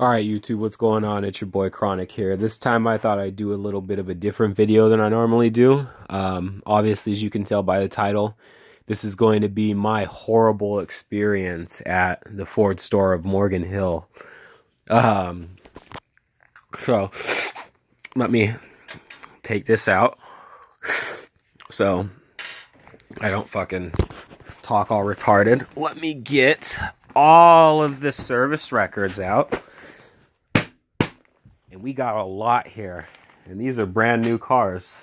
Alright YouTube, what's going on? It's your boy Chronic here. This time I thought I'd do a little bit of a different video than I normally do. Obviously, as you can tell by the title, this is going to be my horrible experience at the Ford store of Morgan Hill. So, let me take this out so I don't fucking talk all retarded. Let me get all of the service records out. And we got a lot here. And these are brand new cars.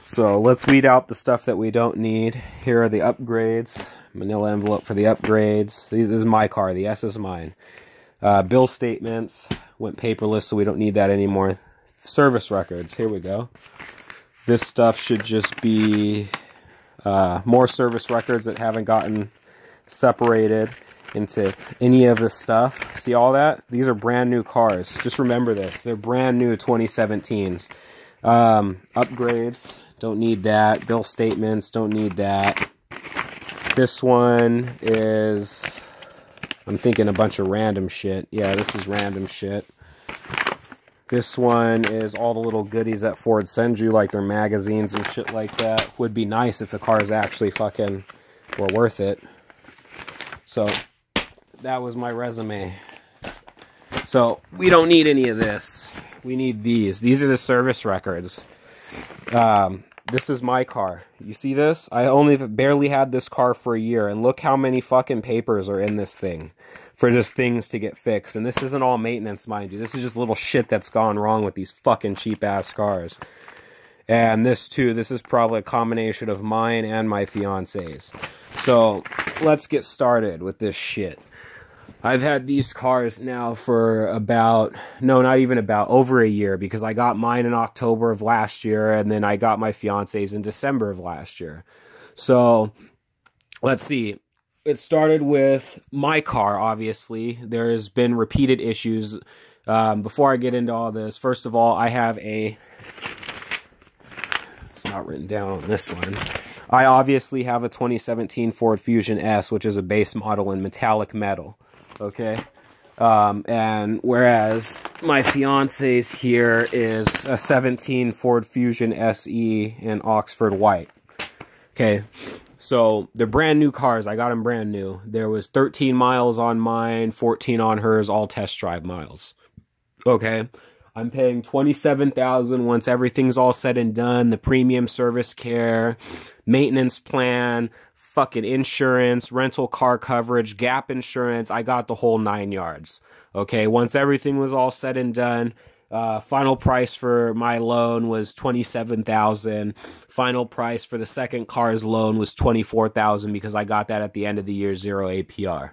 So let's weed out the stuff that we don't need. Here are the upgrades. Manila envelope for the upgrades. This is my car. The S is mine. Bill statements. Went paperless, so we don't need that anymore. Service records. Here we go. This stuff should just be more service records that haven't gotten separated into any of this stuff. See all that? These are brand new cars. Just remember this. They're brand new 2017s. Upgrades. Don't need that. Bill statements. Don't need that. This one is... I'm thinking a bunch of random shit. Yeah, this is random shit. This one is all the little goodies that Ford sends you, like their magazines and shit like that. Would be nice if the cars actually fucking were worth it. So... that was my resume. So we don't need any of this. We need these. These are the service records. This is my car. You see this? I only barely had this car for a year, and look how many fucking papers are in this thing for just things to get fixed. And this isn't all maintenance, mind you. This is just little shit that's gone wrong with these fucking cheap ass cars. And this too, this is probably a combination of mine and my fiance's. So let's get started with this shit. I've had these cars now for about, no, not even about, over a year, because I got mine in October of last year, and then I got my fiance's in December of last year. So, let's see. It started with my car, obviously. There's been repeated issues. Before I get into all this, first of all, I have a... it's not written down on this one. I obviously have a 2017 Ford Fusion S, which is a base model in metallic metal. Okay, and whereas my fiance's here is a 17 Ford Fusion SE in Oxford White. Okay, so they're brand new cars. I got them brand new. There was 13 miles on mine, 14 on hers, all test drive miles. Okay, I'm paying $27,000 once everything's all said and done. The premium service care, maintenance plan, fucking insurance, rental car coverage, gap insurance. I got the whole 9 yards. Okay, once everything was all said and done, final price for my loan was $27,000. Final price for the second car's loan was $24,000 because I got that at the end of the year, 0 APR.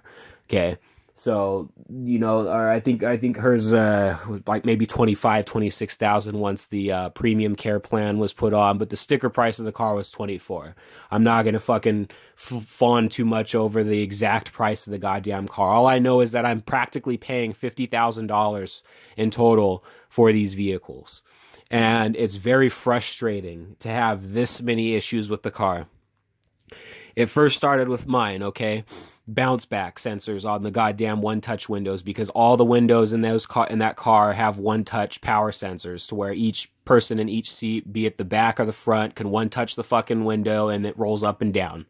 Okay. So, you know, or I think hers was like maybe 26,000 once the premium care plan was put on, but the sticker price of the car was 24. I'm not gonna fucking fawn too much over the exact price of the goddamn car. All I know is that I'm practically paying $50,000 in total for these vehicles, and it's very frustrating to have this many issues with the car. It first started with mine, okay? Bounce back sensors on the goddamn one-touch windows, because all the windows in that car have one-touch power sensors to where each person in each seat, be it the back or the front, can one-touch the fucking window and it rolls up and down.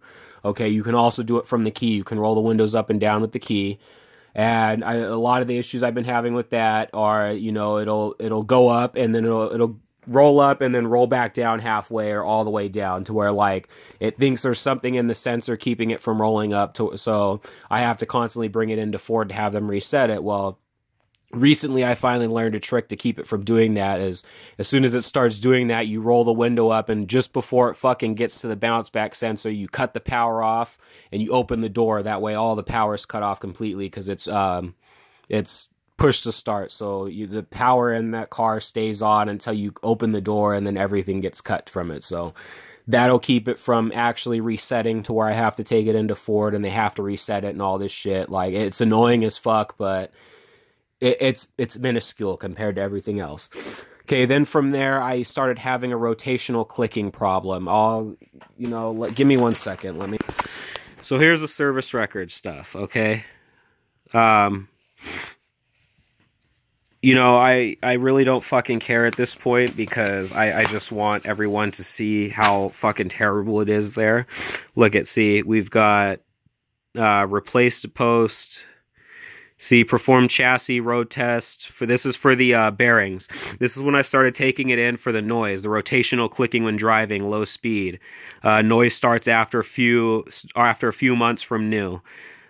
Okay, you can also do it from the key. You can roll the windows up and down with the key. And a lot of the issues I've been having with that are, you know, it'll go up and then it'll roll up and then roll back down halfway or all the way down to where, like, it thinks there's something in the sensor keeping it from rolling up, so I have to constantly bring it into Ford to have them reset it. Well, recently I finally learned a trick to keep it from doing that. Is as soon as it starts doing that, you roll the window up, and just before it fucking gets to the bounce back sensor, you cut the power off and you open the door. That way all the power is cut off completely, because it's push to start, so the power in that car stays on until you open the door, and then everything gets cut from it. So that'll keep it from actually resetting to where I have to take it into Ford and they have to reset it and all this shit. Like, it's annoying as fuck, but it's minuscule compared to everything else. Okay, then from there I started having a rotational clicking problem. Give me 1 second. So here's the service record stuff, okay? you know, I really don't fucking care at this point because I just want everyone to see how fucking terrible it is there. Look at, see, we've got replaced post. See, perform chassis road test. This is for the bearings. This is when I started taking it in for the noise, the rotational clicking when driving, low speed. Noise starts after a few months from new.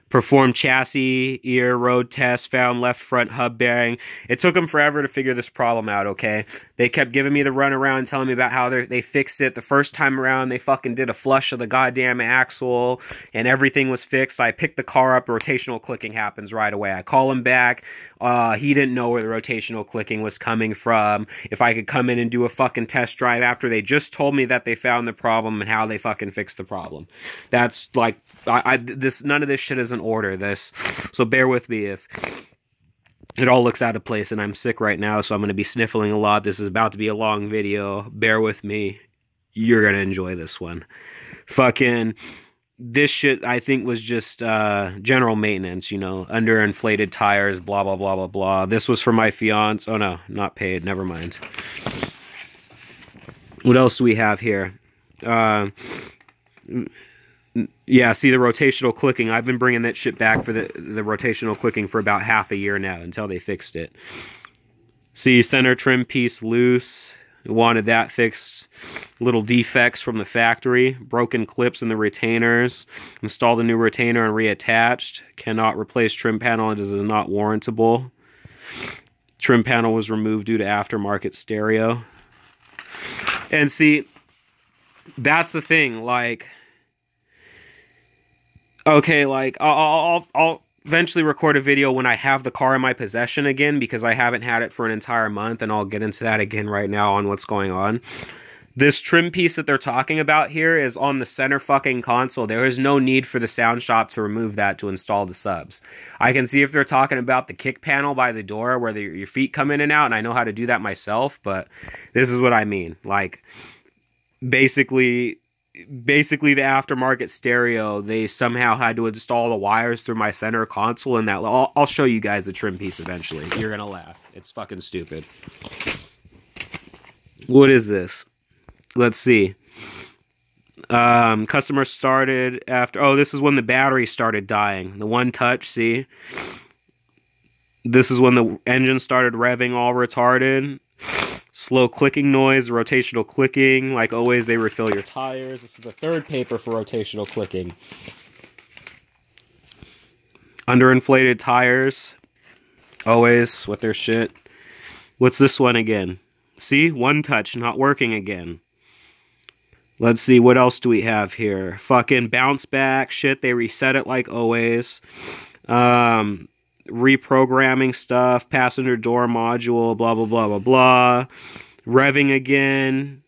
Perform chassis, ear, road test, found left front hub bearing. It took them forever to figure this problem out, okay? They kept giving me the runaround, telling me about how they fixed it. The first time around, they fucking did a flush of the goddamn axle, and everything was fixed. I picked the car up, rotational clicking happens right away. I call him back. He didn't know where the rotational clicking was coming from. If I could come in and do a fucking test drive after they just told me that they found the problem and how they fucking fixed the problem. That's like, none of this shit is in order, so bear with me if it all looks out of place, and I'm sick right now, so I'm going to be sniffling a lot. This is about to be a long video. Bear with me. You're going to enjoy this one. Fucking, this shit, I think, was just general maintenance, you know, underinflated tires, blah, blah, blah, blah, blah. This was for my fiance. Oh, no, not paid. Never mind. What else do we have here? Yeah, see the rotational clicking. I've been bringing that shit back for the rotational clicking for about half a year now until they fixed it. See, center trim piece loose. Wanted that fixed. Little defects from the factory. Broken clips in the retainers. Installed a new retainer and reattached. Cannot replace trim panel. It is not warrantable. Trim panel was removed due to aftermarket stereo. And see, that's the thing, like, okay, like, I'll eventually record a video when I have the car in my possession again, because I haven't had it for an entire month, and I'll get into that again right now on what's going on. This trim piece that they're talking about here is on the center fucking console. There is no need for the sound shop to remove that to install the subs. I can see if they're talking about the kick panel by the door where your feet come in and out, and I know how to do that myself, but this is what I mean. Like, basically the aftermarket stereo, they somehow had to install the wires through my center console, and that I'll show you guys the trim piece eventually. You're gonna laugh. It's fucking stupid. What is this? Let's see. Customer started after... Oh, this is when the battery started dying. The one touch, see? This is when the engine started revving all retarded. Slow clicking noise, rotational clicking. Like always, they refill your tires. This is the third paper for rotational clicking. Underinflated tires. Always with their shit. What's this one again? See? One touch, not working again. Let's see, what else do we have here? Fucking bounce back shit. They reset it like always. Reprogramming stuff, passenger door module, blah, blah, blah, blah, blah. Revving again.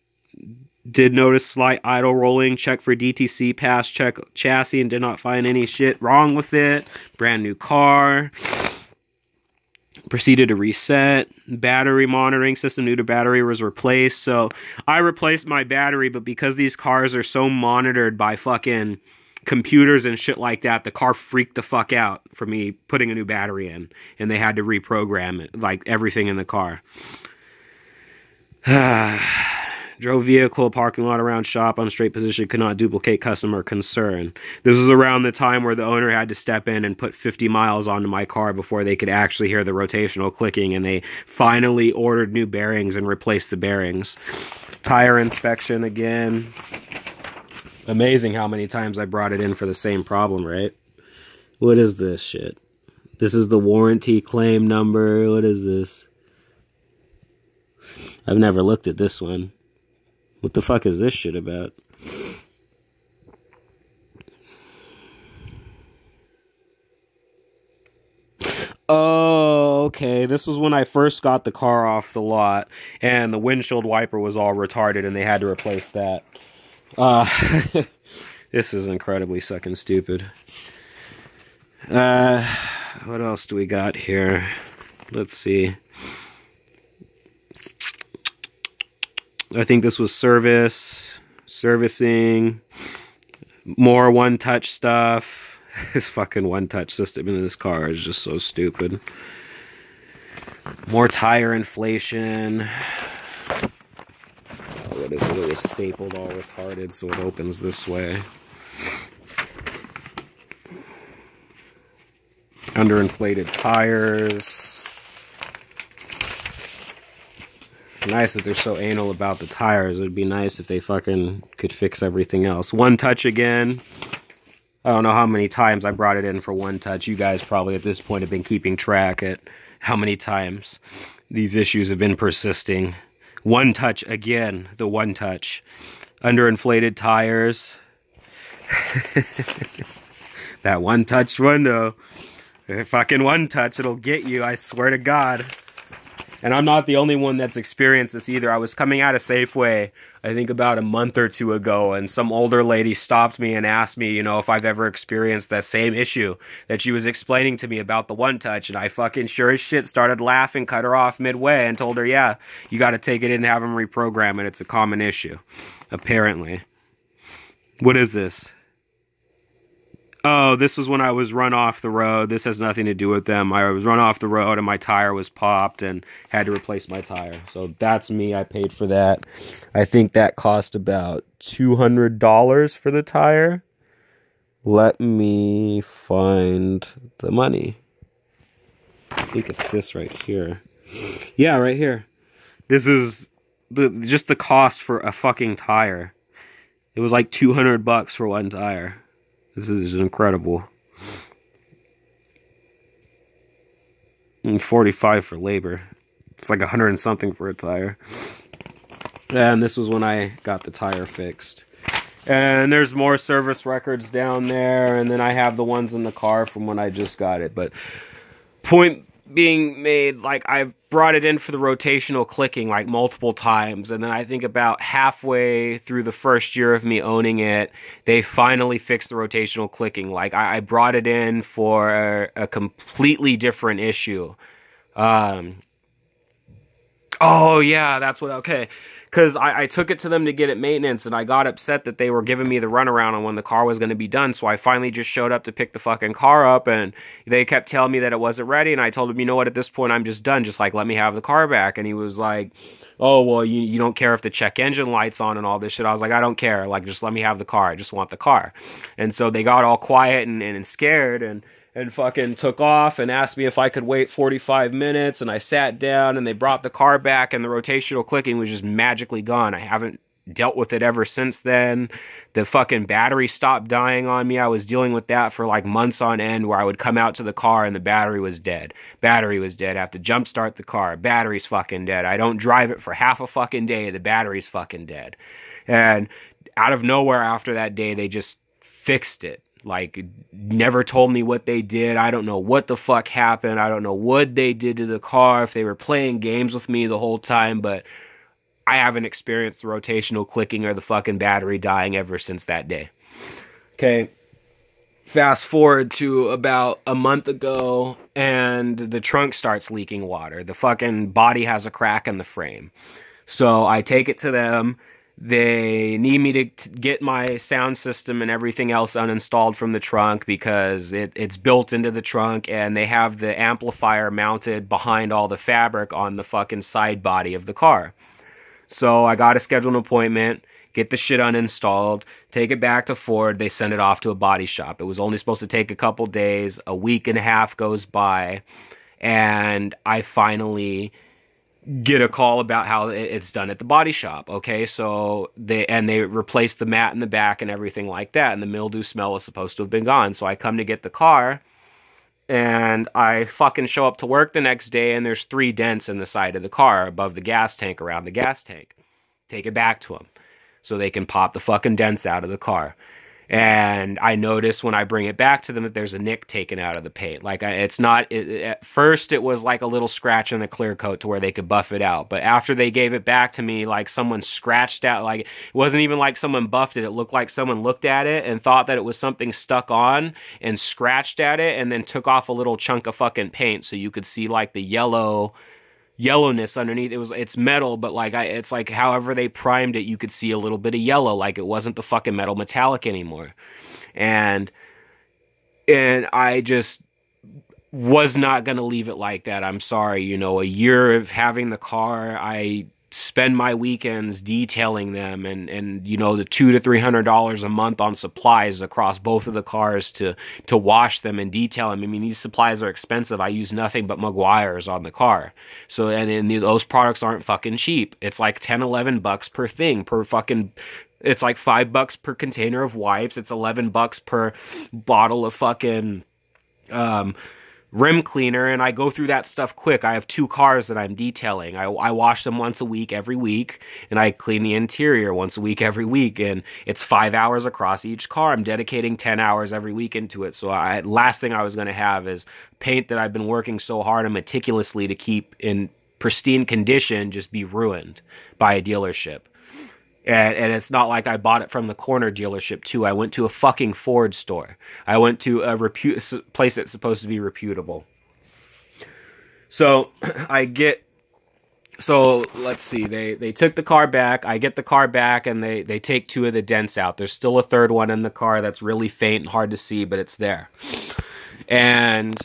Did notice slight idle rolling. Check for DTC pass, check chassis, and did not find any shit wrong with it. Brand new car. Proceeded to reset. Battery monitoring system, new to battery was replaced. So I replaced my battery, but because these cars are so monitored by fucking computers and shit like that, the car freaked the fuck out for me putting a new battery in, and they had to reprogram it, like everything in the car. Drove vehicle, parking lot around shop, on straight position, could not duplicate customer concern. This was around the time where the owner had to step in and put 50 miles onto my car before they could actually hear the rotational clicking, and they finally ordered new bearings and replaced the bearings. Tire inspection again. Amazing how many times I brought it in for the same problem, right? What is this shit? This is the warranty claim number. What is this? I've never looked at this one. What the fuck is this shit about? Oh, okay. This was when I first got the car off the lot, and the windshield wiper was all retarded, and they had to replace that. This is incredibly fucking stupid. What else do we got here? Let's see. I think this was servicing, more one-touch stuff. This fucking one-touch system in this car is just so stupid. More tire inflation. What is it? It was stapled all retarded, so it opens this way. Underinflated tires. Nice that they're so anal about the tires. It would be nice if they fucking could fix everything else. One touch again. I don't know how many times I brought it in for one touch. You guys probably at this point have been keeping track at how many times these issues have been persisting. One touch again. The one touch. Underinflated tires. That one touch window. Fucking one touch, it'll get you, I swear to God. And I'm not the only one that's experienced this either. I was coming out of Safeway, I think about a month or two ago, and some older lady stopped me and asked me, you know, if I've ever experienced that same issue that she was explaining to me about the one touch. And I fucking sure as shit started laughing, cut her off midway, and told her, yeah, you got to take it in and have them reprogram it. It's a common issue, apparently. What is this? Oh, this was when I was run off the road. This has nothing to do with them. I was run off the road and my tire was popped and had to replace my tire. So that's me. I paid for that. I think that cost about $200 for the tire. Let me find the money. I think it's this right here. Yeah, right here. This is just the cost for a fucking tire. It was like $200 for one tire. This is incredible. And $45 for labor. It's like $100 and something for a tire. And this was when I got the tire fixed. And there's more service records down there. And then I have the ones in the car from when I just got it. But point being made, like, I've brought it in for the rotational clicking like multiple times, and then I think about halfway through the first year of me owning it, they finally fixed the rotational clicking. Like, I brought it in for a completely different issue. Oh yeah, that's what, okay. Because I took it to them to get it maintenance, and I got upset that they were giving me the runaround on when the car was going to be done, so I finally just showed up to pick the fucking car up, and they kept telling me that it wasn't ready, and I told them, you know what, at this point, I'm just done, just, like, let me have the car back, and he was like, oh, well, you don't care if the check engine light's on and all this shit. I was like, I don't care, like, just let me have the car, I just want the car. And so they got all quiet and scared, and fucking took off and asked me if I could wait 45 minutes, and I sat down, and they brought the car back, and the rotational clicking was just magically gone. I haven't dealt with it ever since then. The fucking battery stopped dying on me. I was dealing with that for like months on end, where I would come out to the car and the battery was dead. Battery was dead. I have to jump start the car. Battery's fucking dead. I don't drive it for half a fucking day. The battery's fucking dead. And out of nowhere after that day, they just fixed it. Like, never told me what they did. I don't know what the fuck happened. I don't know what they did to the car, if they were playing games with me the whole time, but I haven't experienced the rotational clicking or the fucking battery dying ever since that day. Okay, fast forward to about a month ago, and the trunk starts leaking water. The fucking body has a crack in the frame. So I take it to them. They need me to get my sound system and everything else uninstalled from the trunk because it's built into the trunk, and they have the amplifier mounted behind all the fabric on the fucking side body of the car. So I got to schedule an appointment, get the shit uninstalled, take it back to Ford. They send it off to a body shop. It was only supposed to take a couple days. A week and a half goes by, and I finally get a call about how it's done at the body shop. Okay, so they replaced the mat in the back and everything like that, and the mildew smell was supposed to have been gone. So I come to get the car, and I fucking show up to work the next day, and there's 3 dents in the side of the car above the gas tank, around the gas tank. Take it back to them so they can pop the fucking dents out of the car. And I notice when I bring it back to them that there's a nick taken out of the paint. Like, it's not, at first it was like a little scratch in the clear coat to where they could buff it out. But after they gave it back to me, like someone scratched out, like it wasn't even like someone buffed it. It looked like someone looked at it and thought that it was something stuck on and scratched at it and then took off a little chunk of fucking paint so you could see like the yellowness underneath. It's metal, but like it's like however they primed it, you could see a little bit of yellow, like it wasn't the fucking metal metallic anymore. And I just was not going to leave it like that. I'm sorry. You know, a year of having the car, I spend my weekends detailing them, and you know, the $200 to $300 a month on supplies across both of the cars to wash them and detail them. I mean, these supplies are expensive. I use nothing but Meguiar's on the car. So, and those products aren't fucking cheap. It's like 10, 11 bucks per thing, per fucking, it's like $5 per container of wipes. It's 11 bucks per bottle of fucking, rim cleaner, and I go through that stuff quick. I have 2 cars that I'm detailing. I wash them once a week every week, and I clean the interior once a week every week, and it's 5 hours across each car. I'm dedicating 10 hours every week into it. So last thing I was going to have is paint that I've been working so hard and meticulously to keep in pristine condition just be ruined by a dealership. And it's not like I bought it from the corner dealership, too. I went to a fucking Ford store. I went to a place that's supposed to be reputable. So, so, let's see. They took the car back. I get the car back, and they take 2 of the dents out. There's still a 3rd one in the car that's really faint and hard to see, but it's there. And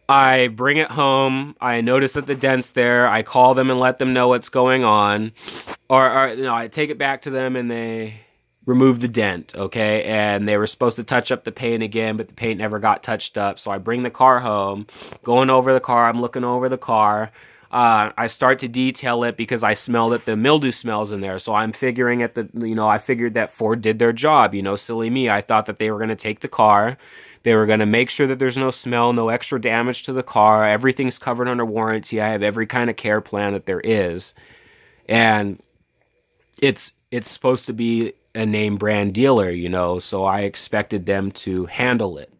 I bring it home. I notice that the dent's there. I call them and let them know what's going on. Or you know, I take it back to them and they remove the dent, okay? And they were supposed to touch up the paint again, but the paint never got touched up. So I bring the car home, going over the car. I'm looking over the car. I start to detail it because I smell that the mildew smells in there. So I'm figuring I figured that Ford did their job. You know, silly me. I thought that they were going to take the car. They were going to make sure that there's no smell, no extra damage to the car. Everything's covered under warranty. I have every kind of care plan that there is. And it's supposed to be a name brand dealer, you know, so I expected them to handle it.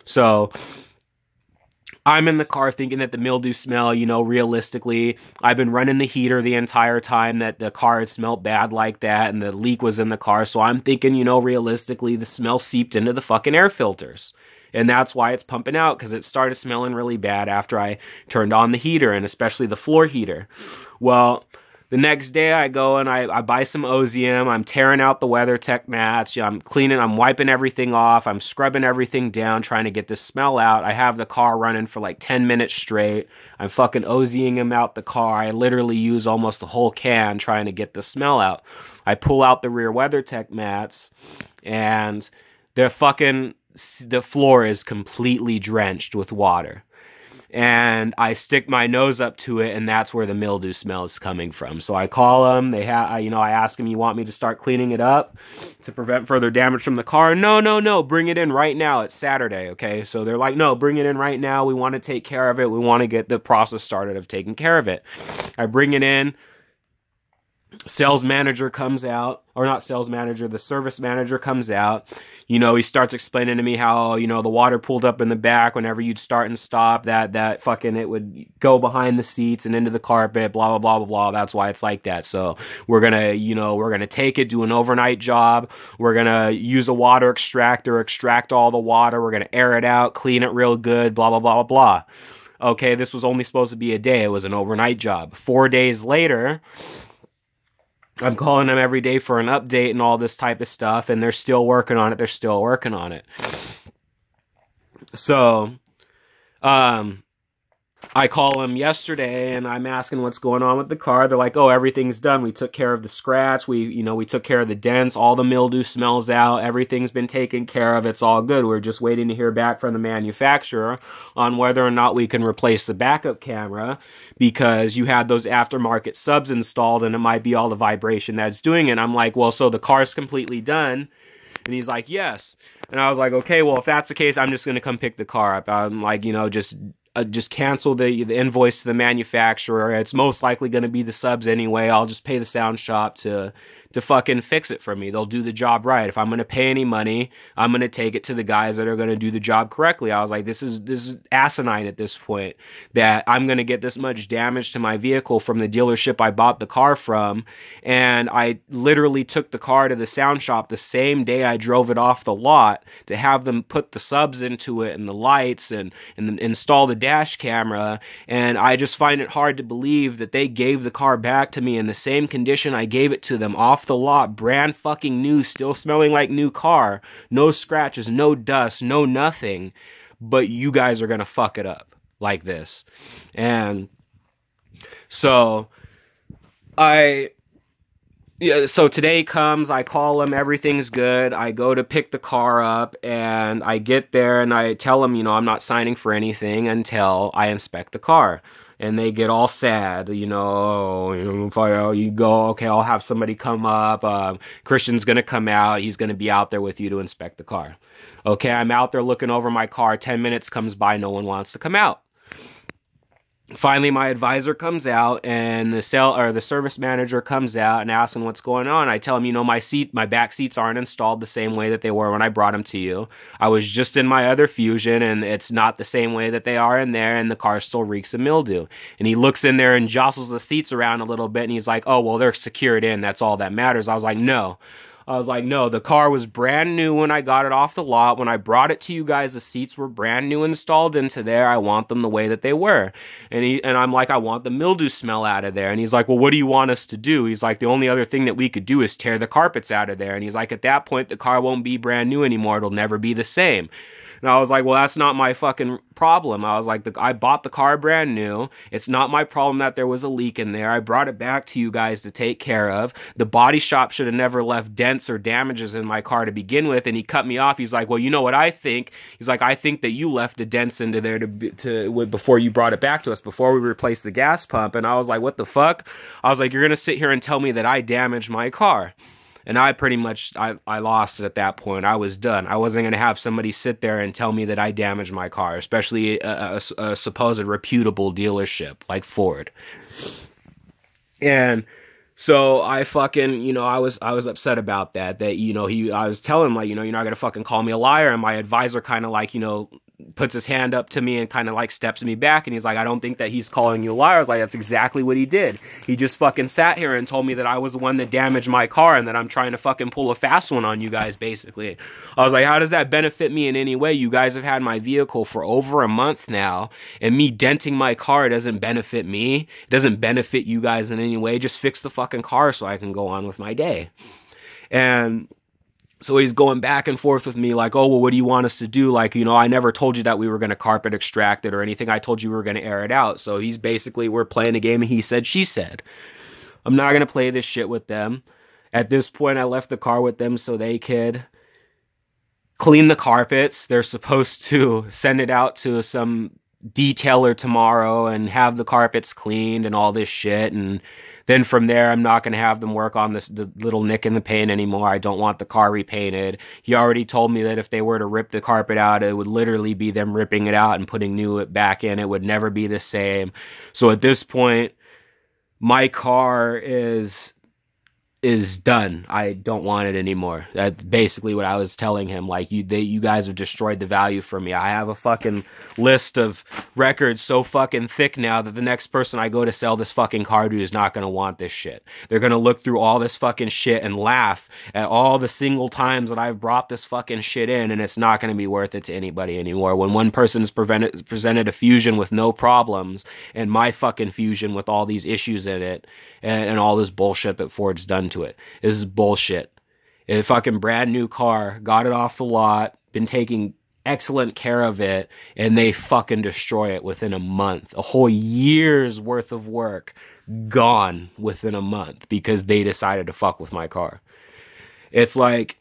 So I'm in the car thinking that the mildew smell, you know, realistically, I've been running the heater the entire time that the car had smelled bad like that, and the leak was in the car. So I'm thinking, you know, realistically, the smell seeped into the fucking air filters. And that's why it's pumping out, because it started smelling really bad after I turned on the heater, and especially the floor heater. Well, the next day I go and I buy some Ozium. I'm tearing out the WeatherTech mats. I'm cleaning, I'm wiping everything off. I'm scrubbing everything down, trying to get the smell out. I have the car running for like 10 minutes straight. I'm fucking Oziing them out the car. I literally use almost the whole can trying to get the smell out. I pull out the rear WeatherTech mats, and the floor is completely drenched with water. And I stick my nose up to it, and that's where the mildew smell is coming from. So I call them. I ask them, you want me to start cleaning it up to prevent further damage from the car? No, bring it in right now. It's Saturday, okay? So they're like, no, bring it in right now. We want to take care of it. We want to get the process started of taking care of it. I bring it in. Sales manager comes out, or not sales manager, the service manager comes out. You know, he starts explaining to me how, you know, the water pooled up in the back whenever you'd start and stop, that fucking, it would go behind the seats and into the carpet, blah, blah, blah, blah, blah. That's why it's like that. So we're gonna take it, do an overnight job. We're gonna use a water extractor, extract all the water. We're gonna air it out, clean it real good, blah, blah, blah, blah, blah. Okay, this was only supposed to be a day. It was an overnight job. 4 days later, I'm calling them every day for an update and all this type of stuff, and they're still working on it. So, I call them yesterday, and I'm asking what's going on with the car. They're like, oh, everything's done. We took care of the scratch. We took care of the dents. All the mildew smells out. Everything's been taken care of. It's all good. We're just waiting to hear back from the manufacturer on whether or not we can replace the backup camera, because you had those aftermarket subs installed, and it might be all the vibration that's doing it. I'm like, well, so the car's completely done? And he's like, yes. And I was like, okay, well, if that's the case, I'm just going to come pick the car up. I'm like, just cancel the invoice to the manufacturer. It's most likely going to be the subs anyway. I'll just pay the sound shop to fucking fix it for me. They'll do the job right. If I'm going to pay any money, I'm going to take it to the guys that are going to do the job correctly. I was like, this is asinine at this point, that I'm going to get this much damage to my vehicle from the dealership I bought the car from. And I literally took the car to the sound shop the same day I drove it off the lot to have them put the subs into it and the lights and install the dash camera. And I just find it hard to believe that they gave the car back to me in the same condition I gave it to them, off the lot, brand fucking new, still smelling like new car, no scratches, no dust, no nothing. but you guys are going to fuck it up like this. And so so today comes, I call him, everything's good. I go to pick the car up, and I get there, and I tell him, I'm not signing for anything until I inspect the car. And they get all sad, if you go, okay, I'll have somebody come up. Christian's going to come out. He's going to be out there with you to inspect the car. Okay, I'm out there looking over my car. 10 minutes comes by. No one wants to come out. Finally, my advisor comes out, and the service manager comes out and asks him what's going on. I tell him, my back seats aren't installed the same way that they were when I brought them to you. I was just in my other Fusion, and it's not the same way that they are in there, and the car still reeks of mildew. And he looks in there and jostles the seats around a little bit, and he's like, oh, well, they're secured in. That's all that matters. I was like, no, the car was brand new when I got it off the lot. When I brought it to you guys, the seats were brand new installed into there. I want them the way that they were. And I'm like, I want the mildew smell out of there. And he's like, well, what do you want us to do? He's like, the only other thing that we could do is tear the carpets out of there. And he's like, at that point, the car won't be brand new anymore. It'll never be the same. And I was like, well, that's not my fucking problem. I was like, I bought the car brand new. It's not my problem that there was a leak in there. I brought it back to you guys to take care of. The body shop should have never left dents or damages in my car to begin with. And he cut me off. He's like, well, you know what I think? He's like, I think that you left the dents into there before you brought it back to us, before we replaced the gas pump. And I was like, what the fuck? I was like, you're going to sit here and tell me that I damaged my car. And I pretty much, I lost it at that point. I was done. I wasn't going to have somebody sit there and tell me that I damaged my car, especially a supposed reputable dealership like Ford. And so I fucking, I was upset about that, I was telling him, like, you're not going to fucking call me a liar. And my advisor kind of like, puts his hand up to me and kind of like steps me back, and he's like, I don't think that he's calling you a liar. I was like, that's exactly what he did. He just fucking sat here and told me that I was the one that damaged my car and that I'm trying to fucking pull a fast one on you guys, basically. I was like, how does that benefit me in any way? You guys have had my vehicle for over a month now, and me denting my car doesn't benefit me. It doesn't benefit you guys in any way. Just fix the fucking car so I can go on with my day. And so he's going back and forth with me like, oh, well, what do you want us to do? Like, I never told you that we were going to carpet extract it or anything. I told you we were going to air it out. So he's basically, we're playing a game of he said, she said. I'm not going to play this shit with them. At this point, I left the car with them so they could clean the carpets. They're supposed to send it out to some detailer tomorrow and have the carpets cleaned and all this shit. And then from there, I'm not going to have them work on the little nick in the paint anymore. I don't want the car repainted. He already told me that if they were to rip the carpet out, it would literally be them ripping it out and putting new back in. It would never be the same. So at this point, my car is done. I don't want it anymore. That's basically what I was telling him. Like, you guys have destroyed the value for me. I have a fucking list of records so fucking thick now that the next person I go to sell this fucking car to is not going to want this shit. They're going to look through all this fucking shit and laugh at all the single times that I've brought this fucking shit in, and it's not going to be worth it to anybody anymore. When one person's presented a Fusion with no problems, and my fucking Fusion with all these issues in it, and all this bullshit that Ford's done to it. This is bullshit. A fucking brand new car, got it off the lot, been taking excellent care of it, and they fucking destroy it within a month. A whole year's worth of work gone within a month because they decided to fuck with my car. It's like,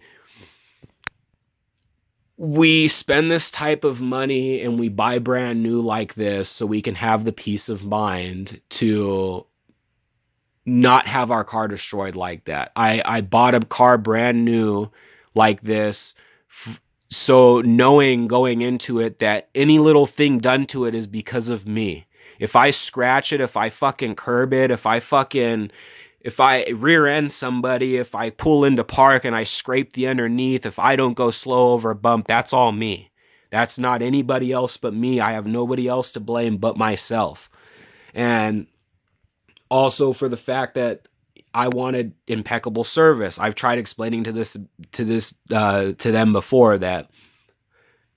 we spend this type of money and we buy brand new like this so we can have the peace of mind to not have our car destroyed like that. I bought a car brand new like this, so knowing going into it that any little thing done to it is because of me. If I scratch it, if I fucking curb it, if I rear end somebody, if I pull into park and I scrape the underneath, if I don't go slow over a bump, that's all me. That's not anybody else but me. I have nobody else to blame but myself. And also for the fact that I wanted impeccable service. I've tried explaining to them before that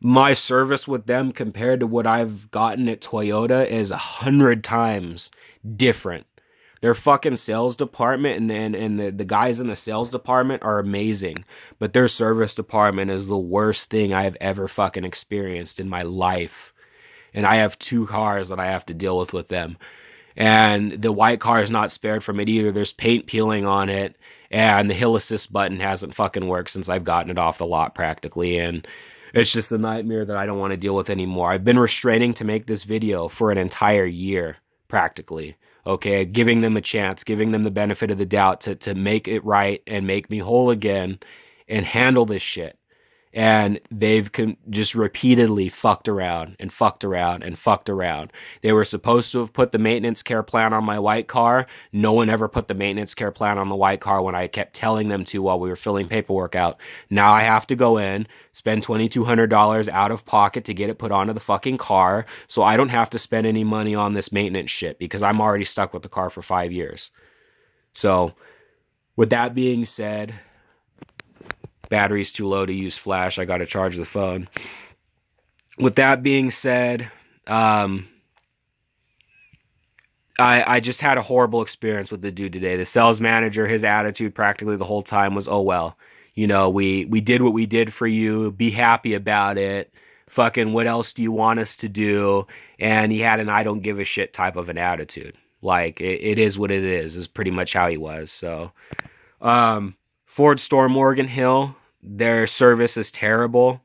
my service with them compared to what I've gotten at Toyota is 100 times different. Their fucking sales department and the guys in the sales department are amazing, but their service department is the worst thing I have ever fucking experienced in my life. And I have 2 cars that I have to deal with them. And the white car is not spared from it either. There's paint peeling on it, and the hill assist button hasn't fucking worked since I've gotten it off the lot practically, and it's just a nightmare that I don't want to deal with anymore. I've been restraining to make this video for an entire year, practically. Okay, giving them a chance, giving them the benefit of the doubt to make it right and make me whole again and handle this shit. And they've just repeatedly fucked around and fucked around and fucked around. They were supposed to have put the maintenance care plan on my white car. No one ever put the maintenance care plan on the white car when I kept telling them to while we were filling paperwork out. Now I have to go in, spend $2,200 out of pocket to get it put onto the fucking car, so I don't have to spend any money on this maintenance shit because I'm already stuck with the car for 5 years. So, with that being said, battery's too low to use flash. I gotta charge the phone. With that being said, I just had a horrible experience with the dude today. The sales manager, his attitude practically the whole time was, oh well, you know, we did what we did for you. Be happy about it. Fucking what else do you want us to do? And he had an I don't give a shit type of an attitude. Like, it is what it is pretty much how he was. So, Ford store Morgan Hill, their service is terrible.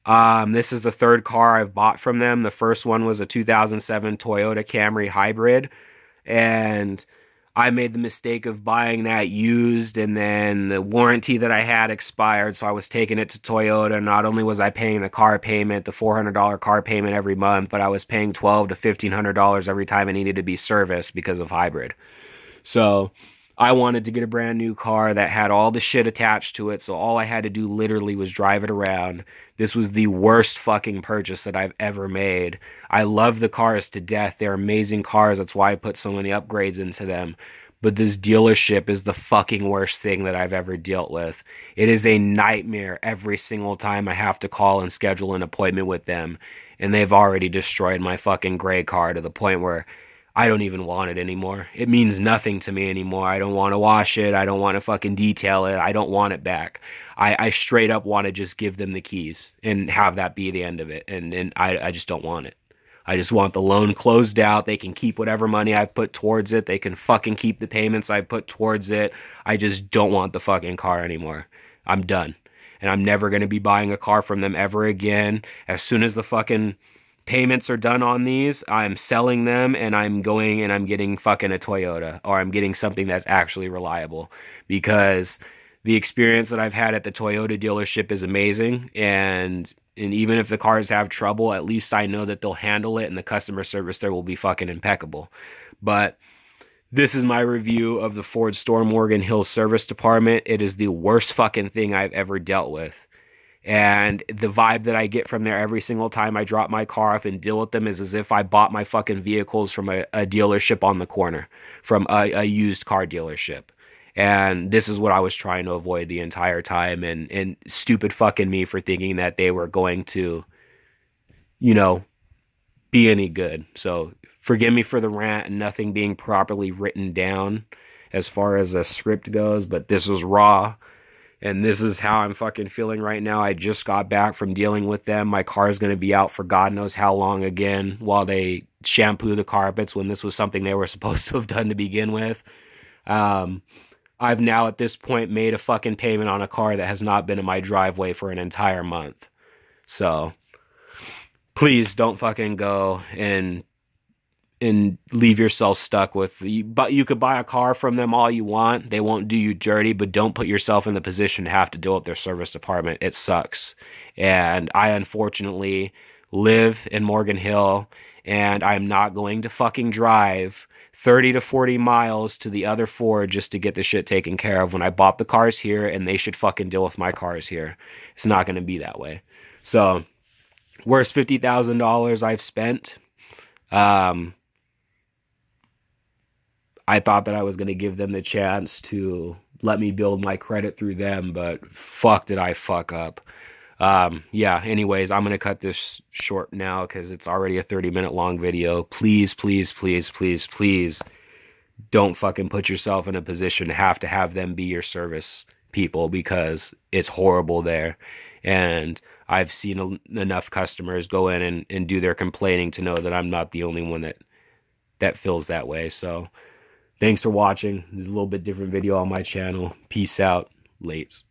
This is the 3rd car I've bought from them. The first one was a 2007 Toyota Camry hybrid, and I made the mistake of buying that used, and then the warranty that I had expired, so I was taking it to Toyota. Not only was I paying the car payment, the $400 car payment every month, but I was paying $1,200 to $1,500 every time it needed to be serviced because of hybrid. So I wanted to get a brand new car that had all the shit attached to it, so all I had to do literally was drive it around. This was the worst fucking purchase that I've ever made. I love the cars to death. They're amazing cars. That's why I put so many upgrades into them. But this dealership is the fucking worst thing that I've ever dealt with. It is a nightmare every single time I have to call and schedule an appointment with them. And they've already destroyed my fucking gray car to the point where I don't even want it anymore. It means nothing to me anymore. I don't want to wash it. I don't want to fucking detail it. I don't want it back. I straight up want to just give them the keys and have that be the end of it. And I just don't want it. I just want the loan closed out. They can keep whatever money I've put towards it. They can fucking keep the payments I put towards it. I just don't want the fucking car anymore. I'm done. And I'm never going to be buying a car from them ever again. As soon as the fucking payments are done on these, I'm selling them and I'm going and I'm getting fucking a Toyota, or I'm getting something that's actually reliable, because the experience that I've had at the Toyota dealership is amazing, and even if the cars have trouble, at least I know that they'll handle it and the customer service there will be fucking impeccable. But this is my review of the Ford store Morgan Hill service department. It is the worst fucking thing I've ever dealt with. And the vibe that I get from there every single time I drop my car off and deal with them is as if I bought my fucking vehicles from a dealership on the corner, from a used car dealership. And this is what I was trying to avoid the entire time. And stupid fucking me for thinking that they were going to, you know, be any good. So forgive me for the rant and nothing being properly written down as far as a script goes, but this was raw. And this is how I'm fucking feeling right now. I just got back from dealing with them. My car is going to be out for God knows how long again while they shampoo the carpets, when this was something they were supposed to have done to begin with. I've now at this point made a fucking payment on a car that has not been in my driveway for an entire month. So please don't fucking go and leave yourself stuck with but you could buy a car from them all you want. They won't do you dirty, but don't put yourself in the position to have to deal with their service department. It sucks. And I unfortunately live in Morgan Hill, and I'm not going to fucking drive 30 to 40 miles to the other Ford just to get the shit taken care of when I bought the cars here, and they should fucking deal with my cars here. It's not going to be that way. So, worst $50,000 I've spent. I thought that I was going to give them the chance to let me build my credit through them, but fuck did I fuck up. Yeah, anyways, I'm going to cut this short now because it's already a 30-minute long video. Please, please, please, please, please don't fucking put yourself in a position to have them be your service people, because it's horrible there. And I've seen enough customers go in and do their complaining to know that I'm not the only one that feels that way. So thanks for watching. This is a little bit different video on my channel. Peace out. Lates.